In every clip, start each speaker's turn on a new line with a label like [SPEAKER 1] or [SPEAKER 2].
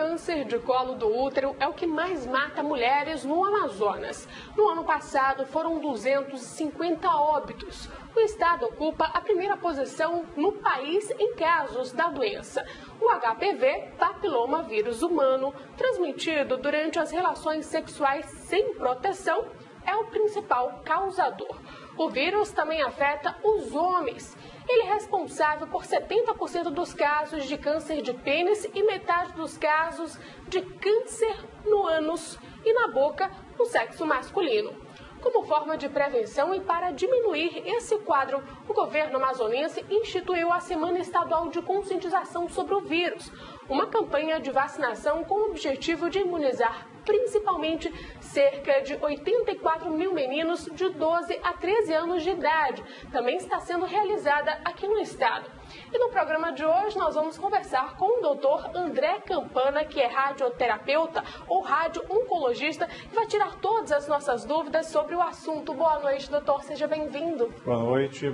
[SPEAKER 1] câncer de colo do útero é o que mais mata mulheres no Amazonas. No ano passado, foram 250 óbitos. O estado ocupa a primeira posição no país em casos da doença. O HPV, papilomavírus humano, transmitido durante as relações sexuais sem proteção, é o principal causador. O vírus também afeta os homens. Ele é responsável por 70% dos casos de câncer de pênis e metade dos casos de câncer no ânus e na boca no sexo masculino. Como forma de prevenção e para diminuir esse quadro, o governo amazonense instituiu a Semana Estadual de Conscientização sobre o vírus, uma campanha de vacinação com o objetivo de imunizar principalmente cerca de 84 mil meninos de 12 a 13 anos de idade. Também está sendo realizada aqui no estado. E no programa de hoje nós vamos conversar com o Dr. André Campana, que é radioterapeuta ou radio-oncologista, e vai tirar todas as nossas dúvidas sobre o assunto. Boa noite, doutor. Seja bem-vindo.
[SPEAKER 2] Boa noite a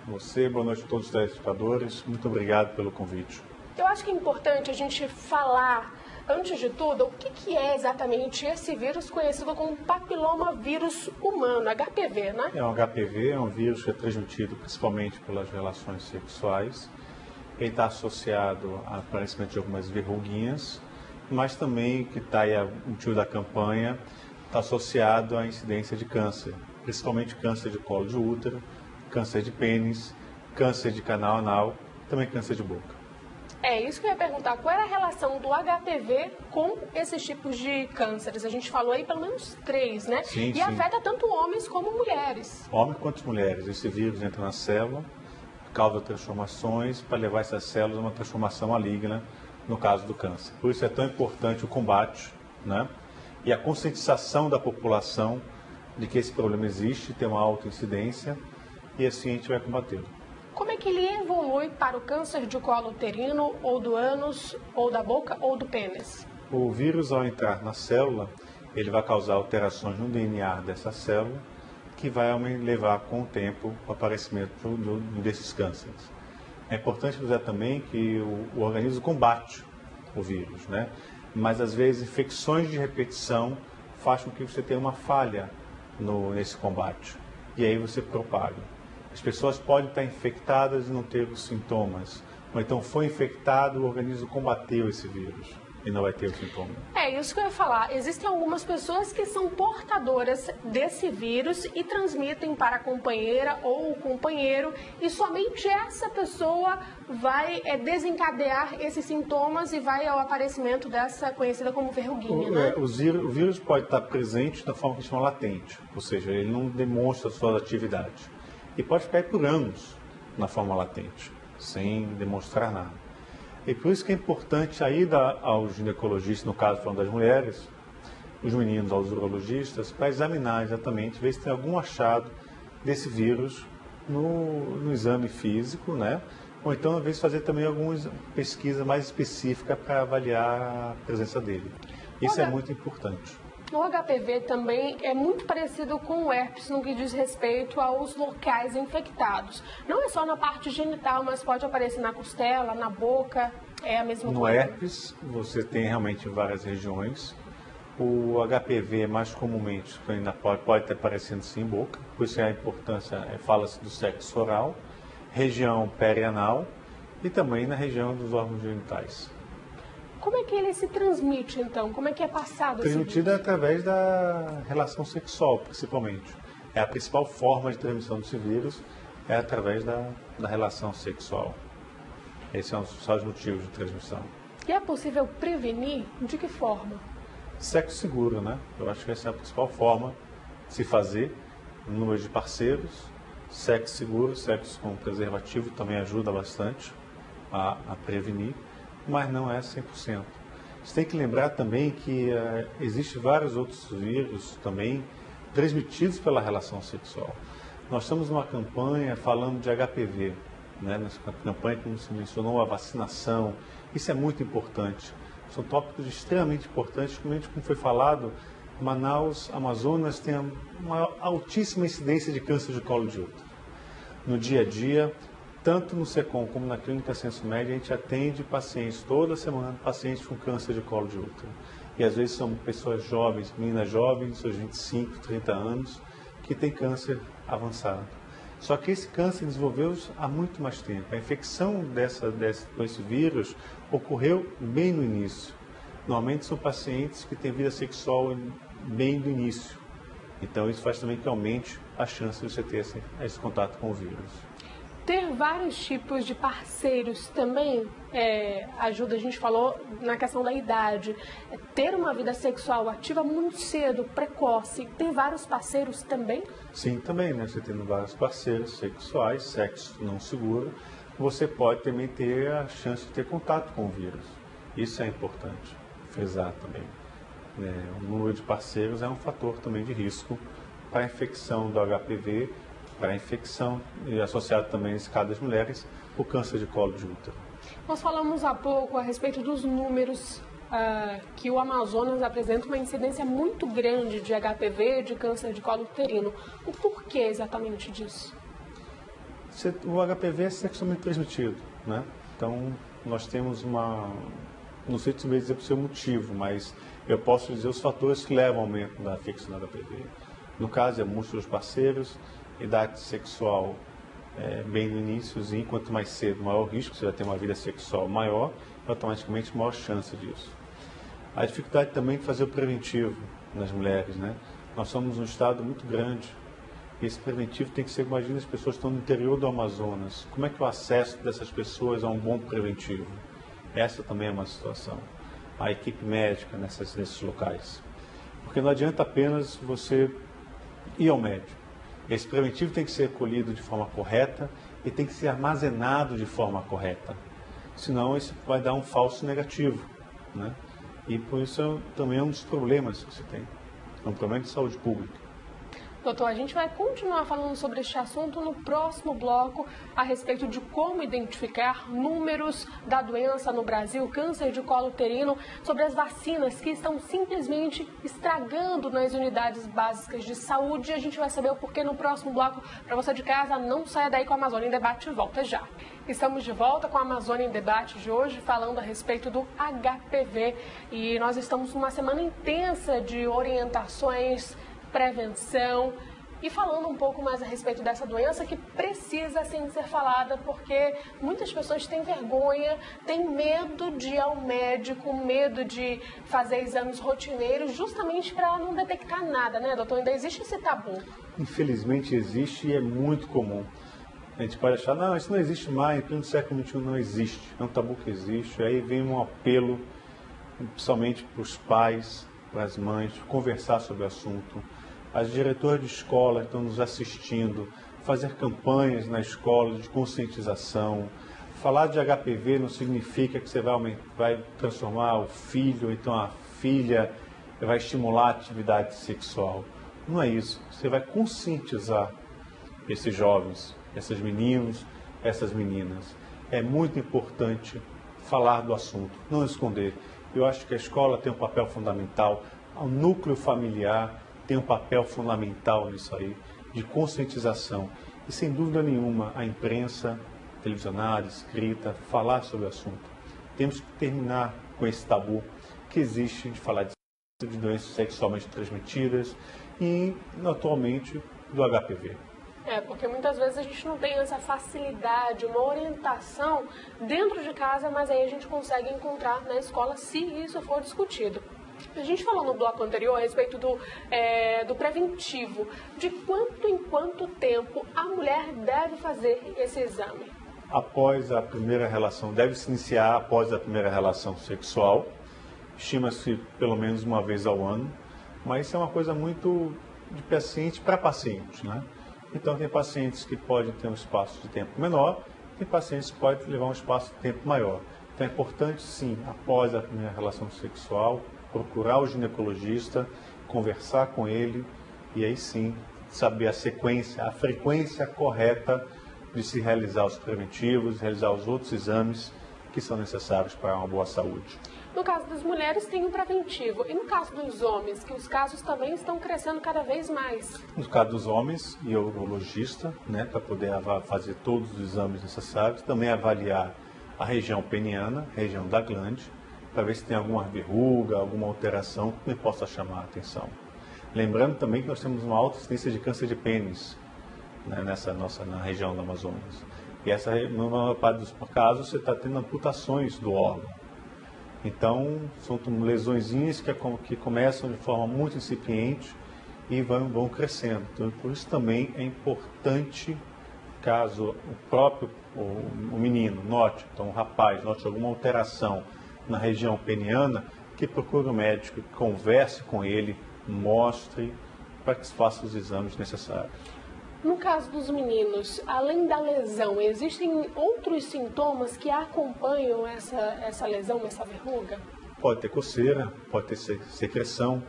[SPEAKER 2] você, boa noite a todos os telespectadores. Muito obrigado pelo convite.
[SPEAKER 1] Eu acho que é importante a gente falar, antes de tudo, o que é exatamente esse vírus conhecido como papilomavírus humano, HPV, né?
[SPEAKER 2] O HPV é um vírus que é transmitido principalmente pelas relações sexuais. Ele está associado ao aparecimento de algumas verruguinhas, mas também, que está aí o motivo da campanha, está associado à incidência de câncer, principalmente câncer de colo de útero, câncer de pênis, câncer de canal anal, também câncer de boca.
[SPEAKER 1] É isso que eu ia perguntar, qual era a relação do HPV com esses tipos de cânceres? A gente falou aí pelo menos 3, né?
[SPEAKER 2] Sim.
[SPEAKER 1] Afeta tanto homens como mulheres.
[SPEAKER 2] Homens quanto mulheres. Esse vírus entra na célula, causa transformações para levar essas células a uma transformação maligna, no caso do câncer. Por isso é tão importante o combate, né? E a conscientização da população de que esse problema existe, tem uma alta incidência, e assim a gente vai combatê-lo.
[SPEAKER 1] Como é que ele evolui para o câncer de colo uterino, ou do ânus, ou da boca, ou do pênis?
[SPEAKER 2] O vírus, ao entrar na célula, ele vai causar alterações no DNA dessa célula, que vai levar com o tempo o aparecimento desses cânceres. É importante dizer também que o organismo combate o vírus, né? Mas às vezes infecções de repetição fazem com que você tenha uma falha nesse combate, e aí você propaga. As pessoas podem estar infectadas e não ter os sintomas, ou então foi infectado, o organismo combateu esse vírus e não vai ter os sintomas.
[SPEAKER 1] É isso que eu ia falar. Existem algumas pessoas que são portadoras desse vírus e transmitem para a companheira ou o companheiro, e somente essa pessoa vai desencadear esses sintomas e vai ao aparecimento dessa conhecida como verruguinha, né?
[SPEAKER 2] O vírus pode estar presente da forma que a gente chama latente, ou seja, ele não demonstra suas atividades. E pode ficar por anos na forma latente, sem demonstrar nada. E por isso que é importante a ida ao ginecologista, no caso falando das mulheres, os meninos aos urologistas, para examinar exatamente, ver se tem algum achado desse vírus no exame físico, né? Ou então, às vezes, fazer também alguma pesquisa mais específica para avaliar a presença dele. Isso é muito importante.
[SPEAKER 1] O HPV também é muito parecido com o herpes no que diz respeito aos locais infectados. Não é só na parte genital, mas pode aparecer na costela, na boca, é a mesma coisa.
[SPEAKER 2] No herpes, você tem realmente várias regiões. O HPV, mais comumente, ainda pode estar aparecendo sim em boca, por isso a importância, fala-se do sexo oral, região perianal e também na região dos órgãos genitais.
[SPEAKER 1] Como é que ele se transmite, então? Como é que é passado esse vírus?
[SPEAKER 2] Transmitido através da relação sexual, principalmente. É a principal forma de transmissão desse vírus, é através da relação sexual. Esses são os motivos de transmissão.
[SPEAKER 1] E é possível prevenir? De que forma?
[SPEAKER 2] Sexo seguro, né? Eu acho que essa é a principal forma de se fazer. Número de parceiros, sexo seguro, sexo com preservativo também ajuda bastante a prevenir. Mas não é 100%. Você tem que lembrar também que existem vários outros vírus também transmitidos pela relação sexual. Nós estamos numa campanha falando de HPV, né? Nessa campanha, como se mencionou, a vacinação. Isso é muito importante. São tópicos extremamente importantes, como foi falado, Manaus, Amazonas tem uma altíssima incidência de câncer de colo de útero. No dia a dia, tanto no SECOM como na Clínica Senso Média, a gente atende pacientes toda semana, pacientes com câncer de colo de útero. E às vezes são pessoas jovens, meninas jovens, seus 25, 30 anos, que têm câncer avançado. Só que esse câncer desenvolveu-se há muito mais tempo. A infecção com esse vírus ocorreu bem no início. Normalmente são pacientes que têm vida sexual bem do início. Então isso faz também que aumente a chance de você ter esse contato com o vírus.
[SPEAKER 1] Ter vários tipos de parceiros também ajuda, a gente falou na questão da idade. Ter uma vida sexual ativa muito cedo, precoce, ter vários parceiros também?
[SPEAKER 2] Sim, também, né? Você tendo vários parceiros sexuais, sexo não seguro, você pode também ter a chance de ter contato com o vírus. Isso é importante frisar também. O número de parceiros é um fator também de risco para a infecção do HPV, para a infecção e associado também, nesse caso das mulheres, o câncer de colo de útero.
[SPEAKER 1] Nós falamos há pouco a respeito dos números que o Amazonas apresenta uma incidência muito grande de HPV, de câncer de colo uterino. O porquê exatamente disso?
[SPEAKER 2] O HPV é sexualmente transmitido, né? Então, nós temos não sei se vai dizer para o seu motivo, mas eu posso dizer os fatores que levam ao aumento da infecção do HPV. No caso, é múltiplos parceiros, idade sexual bem no iníciozinho, quanto mais cedo, maior o risco, você vai ter uma vida sexual maior, automaticamente maior chance disso. A dificuldade também de fazer o preventivo nas mulheres, né? Nós somos um estado muito grande, e esse preventivo tem que ser, imagina, as pessoas estão no interior do Amazonas, como é que o acesso dessas pessoas a um bom preventivo? Essa também é uma situação. A equipe médica nesses locais. Porque não adianta apenas você ir ao médico. Esse preventivo tem que ser colhido de forma correta e tem que ser armazenado de forma correta. Senão isso vai dar um falso negativo, né? E por isso também é um dos problemas que se tem. É um problema de saúde pública.
[SPEAKER 1] Doutor, a gente vai continuar falando sobre este assunto no próximo bloco, a respeito de como identificar números da doença no Brasil, câncer de colo uterino, sobre as vacinas que estão simplesmente estragando nas unidades básicas de saúde. A gente vai saber o porquê no próximo bloco. Para você de casa, não saia daí com a Amazônia em Debate, volta já. Estamos de volta com a Amazônia em Debate de hoje, falando a respeito do HPV. E nós estamos numa semana intensa de orientações, prevenção e falando um pouco mais a respeito dessa doença que precisa sim ser falada, porque muitas pessoas têm vergonha, têm medo de ir ao médico, medo de fazer exames rotineiros, justamente para não detectar nada, né, doutor? Ainda existe esse tabu. Infelizmente
[SPEAKER 2] existe e é muito comum. A gente pode achar, não, isso não existe mais, em pleno século XXI não existe, é um tabu que existe. Aí vem um apelo, principalmente para os pais, para as mães, conversar sobre o assunto. As diretoras de escola estão nos assistindo, fazer campanhas na escola de conscientização. Falar de HPV não significa que você vai transformar o filho, ou então a filha, vai estimular a atividade sexual. Não é isso. Você vai conscientizar esses jovens, esses meninos, essas meninas. É muito importante falar do assunto, não esconder. Eu acho que a escola tem um papel fundamental, o núcleo familiar tem um papel fundamental nisso aí, de conscientização. E sem dúvida nenhuma, a imprensa, televisionada, escrita, falar sobre o assunto. Temos que terminar com esse tabu que existe de falar de doenças sexualmente transmitidas e, atualmente, do HPV.
[SPEAKER 1] Porque muitas vezes a gente não tem essa facilidade, uma orientação dentro de casa, mas aí a gente consegue encontrar na escola se isso for discutido. A gente falou no bloco anterior a respeito do preventivo, de quanto em quanto tempo a mulher deve fazer esse exame?
[SPEAKER 2] Após a primeira relação, deve se iniciar após a primeira relação sexual, estima-se pelo menos uma vez ao ano, mas isso é uma coisa muito de paciente para paciente, né? Então tem pacientes que podem ter um espaço de tempo menor, tem pacientes que podem levar um espaço de tempo maior. Então é importante sim, após a primeira relação sexual, procurar o ginecologista, conversar com ele e aí sim saber a sequência, a frequência correta de se realizar os preventivos, realizar os outros exames que são necessários para uma boa saúde.
[SPEAKER 1] No caso das mulheres, tem o preventivo. E no caso dos homens, que os casos também estão crescendo cada vez mais?
[SPEAKER 2] No caso dos homens, e o urologista, né, para poder fazer todos os exames necessários, também avaliar a região peniana, região da glande, para ver se tem alguma verruga, alguma alteração que me possa chamar a atenção. Lembrando também que nós temos uma alta incidência de câncer de pênis, né, na região do Amazonas. E essa, na maior parte dos casos, você está tendo amputações do órgão. Então, são lesõezinhas que começam de forma muito incipiente e vão crescendo. Então, por isso também é importante, caso o menino note, então o rapaz note alguma alteração na região peniana, que procure o médico, que converse com ele, mostre, para que se faça os exames necessários.
[SPEAKER 1] No caso dos meninos, além da lesão, existem outros sintomas que acompanham essa lesão, essa verruga?
[SPEAKER 2] Pode ter coceira, pode ter secreção,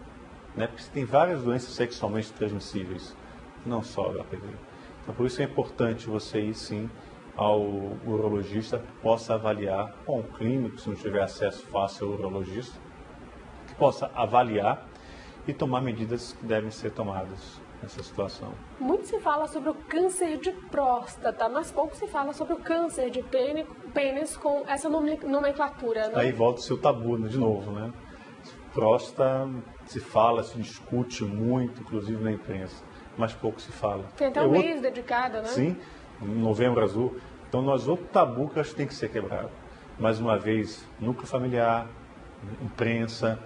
[SPEAKER 2] né? Porque tem várias doenças sexualmente transmissíveis, não só HPV. Então, por isso é importante você ir sim ao urologista, que possa avaliar, ou um clínico, se não tiver acesso fácil ao urologista, que possa avaliar e tomar medidas que devem ser tomadas nessa situação.
[SPEAKER 1] Muito se fala sobre o câncer de próstata, mas pouco se fala sobre o câncer de pênis com essa nomenclatura, né?
[SPEAKER 2] Aí volta o seu tabu de novo, né? Próstata se fala, se discute muito, inclusive na imprensa, mas pouco se fala.
[SPEAKER 1] Tem até um mês dedicado, né?
[SPEAKER 2] Sim, Novembro Azul. Então, outro tabu que eu acho que tem que ser quebrado. Mais uma vez, núcleo familiar, imprensa,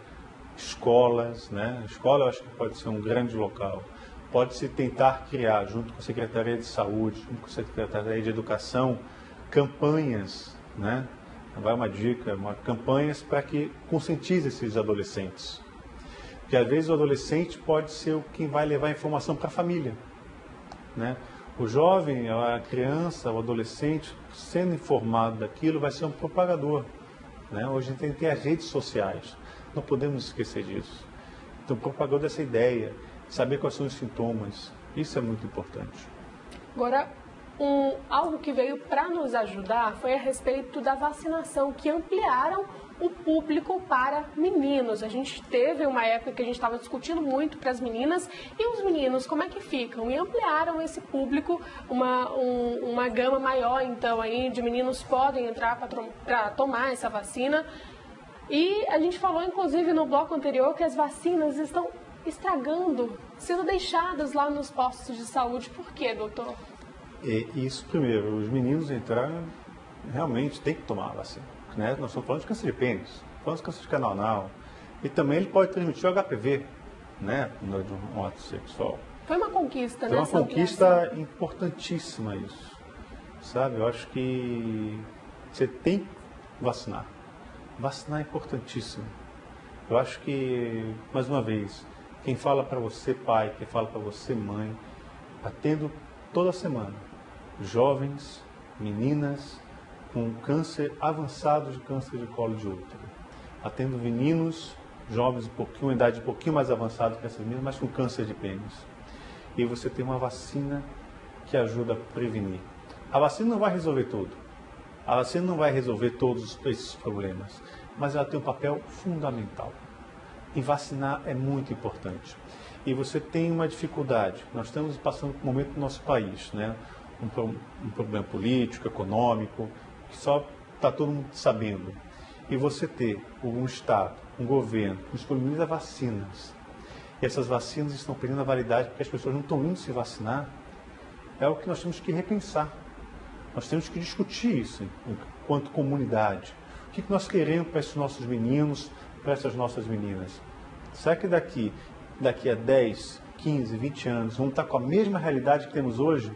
[SPEAKER 2] escolas, né? Escola eu acho que pode ser um grande local. Pode-se tentar criar, junto com a Secretaria de Saúde, junto com a Secretaria de Educação, campanhas, né? Vai uma dica, campanhas para que conscientize esses adolescentes. Porque às vezes o adolescente pode ser quem vai levar a informação para a família, né? O jovem, a criança, o adolescente, sendo informado daquilo, vai ser um propagador, né? Hoje a gente tem que ter as redes sociais, não podemos esquecer disso. Então, propagou dessa ideia, saber quais são os sintomas, isso é muito importante.
[SPEAKER 1] Agora, algo que veio para nos ajudar foi a respeito da vacinação, que ampliaram o público para meninos. A gente teve uma época que a gente estava discutindo muito para as meninas, e os meninos, como é que ficam? E ampliaram esse público, uma gama maior, então, aí, de meninos podem entrar para tomar essa vacina. E a gente falou, inclusive, no bloco anterior, que as vacinas estão estragando, sendo deixadas lá nos postos de saúde. Por quê, doutor?
[SPEAKER 2] Isso, primeiro, os meninos entraram, realmente tem que tomar a vacina, né? Nós estamos falando de câncer de pênis, falando de câncer de canal anal, e também ele pode transmitir o HPV, né, de um ato sexual.
[SPEAKER 1] Foi uma conquista, né?
[SPEAKER 2] Foi uma conquista importantíssima isso, sabe? Eu acho que você tem que vacinar. Vacinar é importantíssimo. Eu acho que, mais uma vez, quem fala para você pai, quem fala para você mãe, atendo toda semana jovens, meninas com câncer avançado de câncer de colo de útero. Atendo meninos, jovens, uma idade um pouquinho mais avançada que essas meninas, mas com câncer de pênis. E você tem uma vacina que ajuda a prevenir. A vacina não vai resolver tudo. A vacina não vai resolver todos esses problemas, mas ela tem um papel fundamental. E vacinar é muito importante. E você tem uma dificuldade. Nós estamos passando por um momento no nosso país, né? Um problema político, econômico, que só está todo mundo sabendo. E você ter um Estado, um governo, que disponibiliza vacinas, e essas vacinas estão perdendo a validade porque as pessoas não estão indo se vacinar, é o que nós temos que repensar. Nós temos que discutir isso enquanto comunidade. O que nós queremos para esses nossos meninos, para essas nossas meninas? Será que daqui a 10, 15, 20 anos vamos estar com a mesma realidade que temos hoje?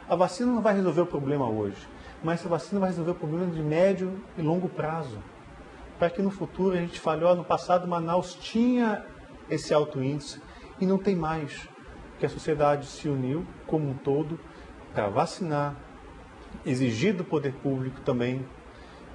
[SPEAKER 2] A vacina não vai resolver o problema hoje, mas essa vacina vai resolver o problema de médio e longo prazo. Para que no futuro a gente fale, no passado Manaus tinha esse alto índice e não tem mais. Porque a sociedade se uniu como um todo para vacinar, exigir do poder público também.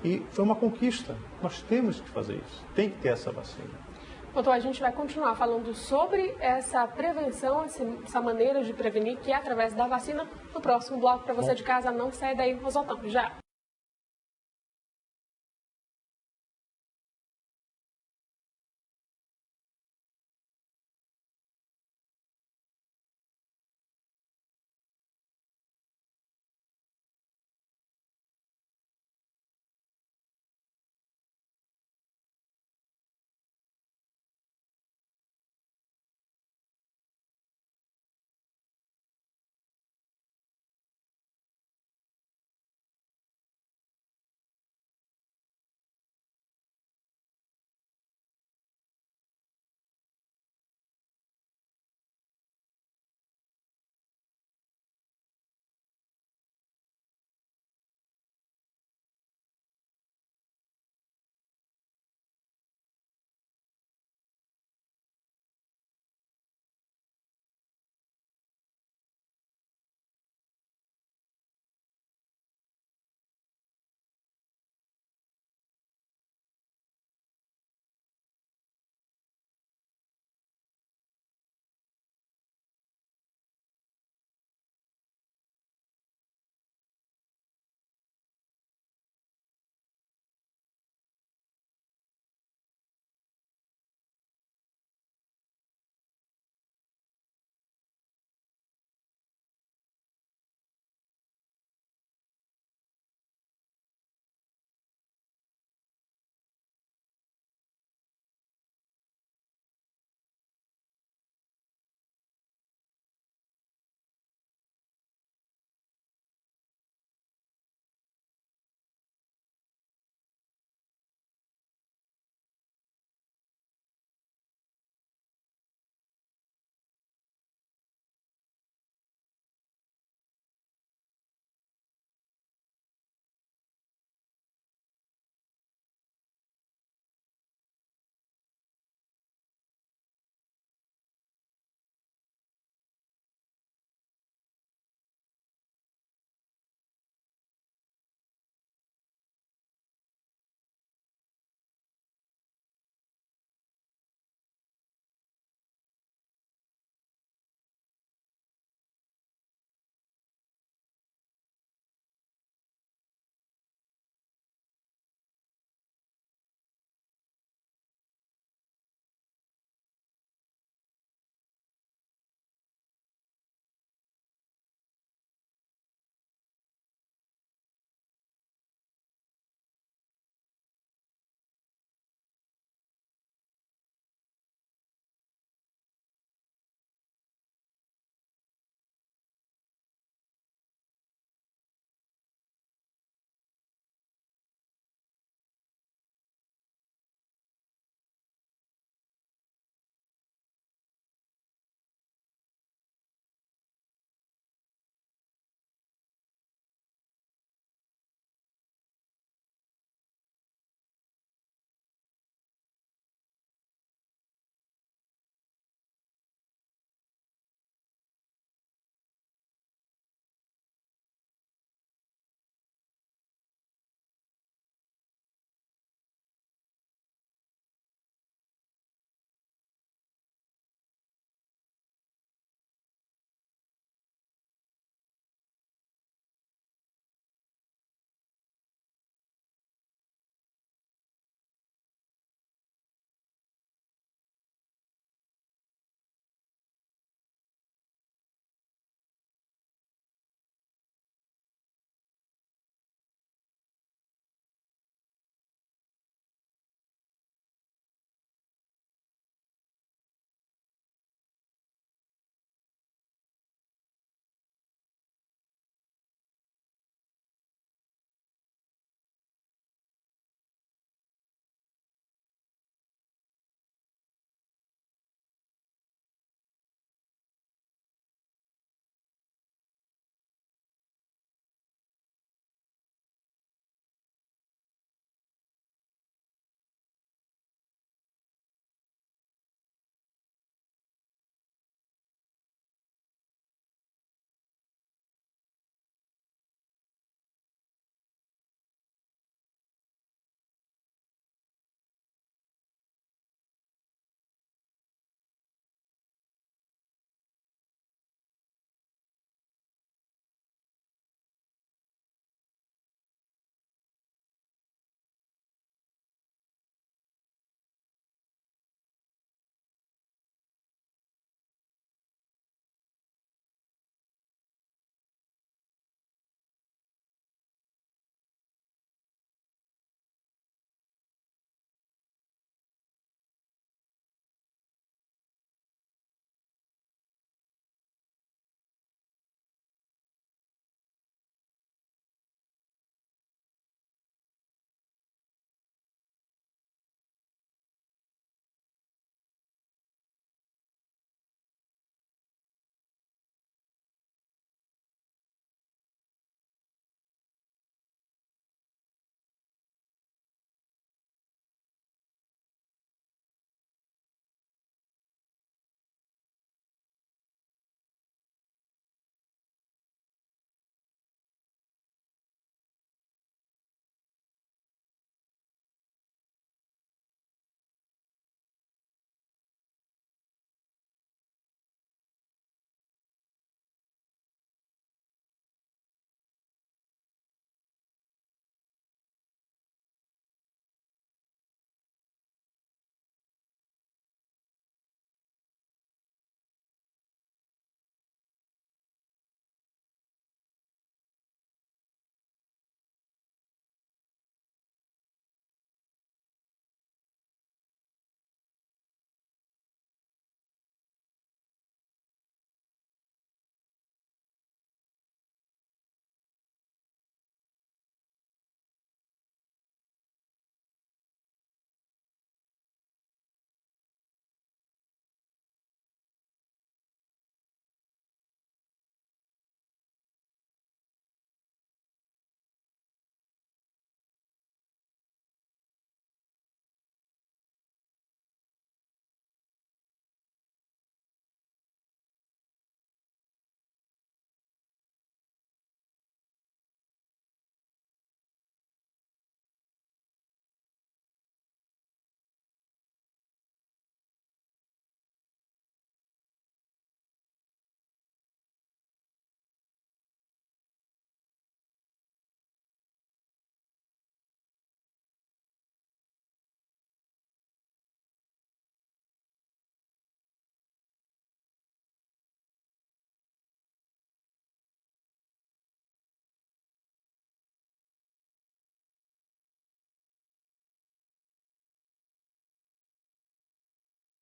[SPEAKER 2] E foi uma conquista. Nós temos que fazer isso. Tem que ter essa vacina.
[SPEAKER 1] Doutor, a gente vai continuar falando sobre essa prevenção, essa maneira de prevenir, que é através da vacina, no próximo bloco. Para você de casa, não saia daí, nós voltamos já.